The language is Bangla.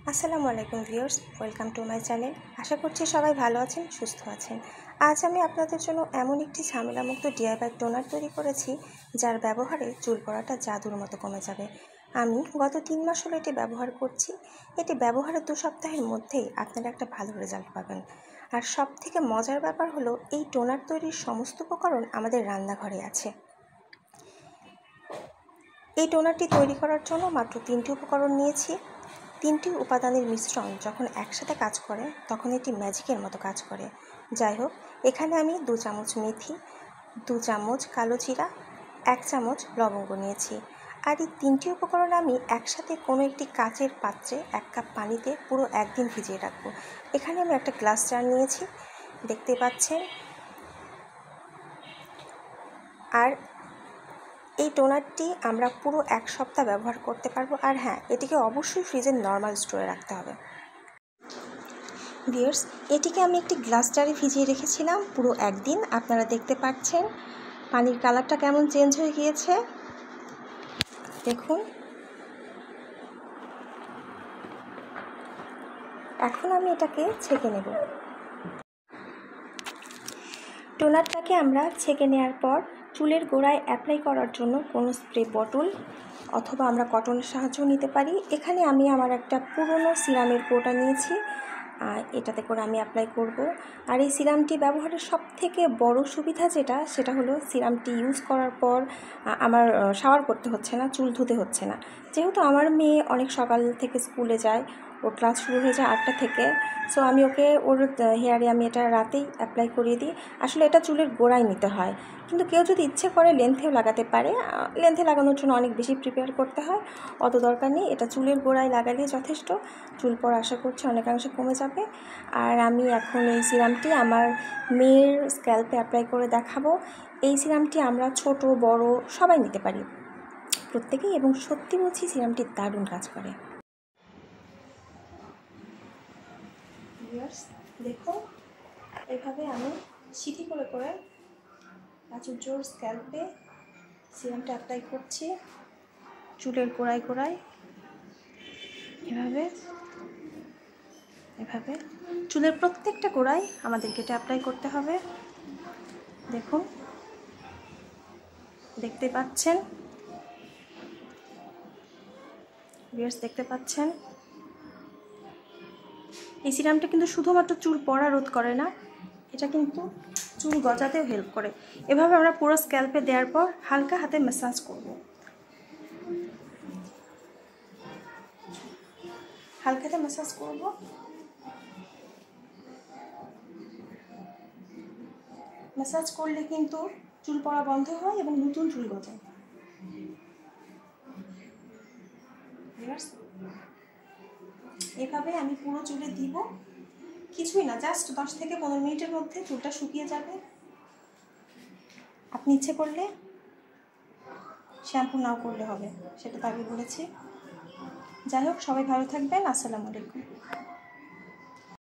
আসসালামু আলাইকুম viewers, welcome to my channel. আশা করছি সবাই ভালো আছেন, সুস্থ আছেন। আজ আমি আপনাদের জন্য এমন একটি ঝামেলামুক্ত ডিআইওয়াই টোনার তৈরি করেছি যার ব্যবহারে চুল পড়াটা জাদুর মতো কমে যাবে। আমি গত 3 মাস হলো এটি ব্যবহার করছি। এটি ব্যবহারের 2 সপ্তাহের মধ্যেই আপনারা একটা ভালো রেজাল্ট পাবেন। আর সবথেকে মজার ব্যাপার হলো এই টোনার তৈরির সমস্ত উপকরণ আমাদের রান্নাঘরে আছে। এই টোনারটি তৈরি করার জন্য মাত্র 3টি উপকরণ নিয়েছি। 3টি উপাদানের মিশ্রণ যখন একসাথে কাজ করে তখন এটি ম্যাজিকের মতো কাজ করে। যাই হোক, এখানে আমি 2 চামচ মেথি, 2 চামচ কালো জিরা, 1 চামচ লবঙ্গ নিয়েছি। আর এই 3টি উপকরণ আমি একসাথে কোনো একটি কাচের পাত্রে 1 কাপ পানিতে পুরো একদিন ভিজিয়ে রাখবো। এখানে আমি একটা গ্লাস জার নিয়েছি, দেখতে পাচ্ছেন। আর এই টোনারটি আমরা পুরো 1 সপ্তাহ ব্যবহার করতে পারবো। আর হ্যাঁ, এটিকে অবশ্যই ফ্রিজের নর্মাল স্টোরে রাখতে হবে। ভিউয়ার্স, এটিকে আমি একটি গ্লাস জারে ভিজিয়ে রেখেছিলাম পুরো একদিন। আপনারা দেখতে পাচ্ছেন পানির কালারটা কেমন চেঞ্জ হয়ে গিয়েছে, দেখুন। এখন আমি এটাকে ছেঁকে নেব। টোনারটাকে আমরা ছেঁকে নেওয়ার পর চুলের গোড়ায় অ্যাপ্লাই করার জন্য কোনো স্প্রে বটল অথবা আমরা কটনের সাহায্য নিতে পারি। এখানে আমি আমার একটা পুরনো সিরামের কোটা নিয়েছি, এটাতে করে আমি অ্যাপ্লাই করব। আর এই সিরামটি ব্যবহারের সবথেকে বড় সুবিধা সেটা হলো সিরামটি ইউজ করার পর আমার শাওয়ার করতে হচ্ছে না, চুল ধুতে হচ্ছে না। যেহেতু আমার মেয়ে অনেক সকাল থেকে স্কুলে যায়, ওর ক্লাস শুরু হয়ে যায় 8টা থেকে। সো আমি ওকে ওর হেয়ারে আমি এটা রাতেই অ্যাপ্লাই করিয়ে দিই। আসলে এটা চুলের গোড়ায় নিতে হয়, কিন্তু কেউ যদি ইচ্ছে করে লেন্থেও লাগাতে পারে। লেন্থে লাগানোর জন্য অনেক বেশি প্রিপেয়ার করতে হয়, অত দরকার নেই। এটা চুলের গোড়ায় লাগালেই যথেষ্ট। চুল পড়া আশা করছি অনেকাংশে কমে যাবে। আর আমি এখন এই সিরামটি আমার মেয়ের স্ক্যাল্পে অ্যাপ্লাই করে দেখাবো। এই সিরামটি আমরা ছোট বড় সবাই নিতে পারি, প্রত্যেকেই। এবং সত্যি বলছি, সিরামটি দারুণ কাজ করে। দেখো, এভাবে আমি সিথি করে করে প্রাচুর্যর স্ক্যাল্পে সিরামটা অ্যাপ্লাই করছি, চুলের গোড়ায় গোড়ায় এভাবে এভাবে চুলের প্রত্যেকটা গোড়ায় আমাদেরকে এটা অ্যাপ্লাই করতে হবে। দেখুন, দেখতে পাচ্ছেন ভিউয়ার্স, দেখতে পাচ্ছেন। এই সিরামটা কিন্তু শুধুমাত্র চুল পড়া রোধ করে না, এটা কিন্তু চুল গজাতেও হেল্প করে। এভাবে আমরা পুরো স্ক্যাল্পে দেওয়ার পর হালকা হাতে ম্যাসাজ করব। হালকা হাতে ম্যাসাজ করব। ম্যাসাজ করলে কিন্তু চুল পড়া বন্ধ হয় এবং নতুন চুল গজায়। এভাবে আমি পুরো চুলে দিব, কিছুই না, জাস্ট 10 থেকে 15 মিনিটের মধ্যে চুলটা শুকিয়ে যাবে। আপনি ইচ্ছে করলে শ্যাম্পু নাও করলে হবে, সেটা তো আগে বলেছি। যাই হোক, সবাই ভালো থাকবেন। আসসালামু আলাইকুম।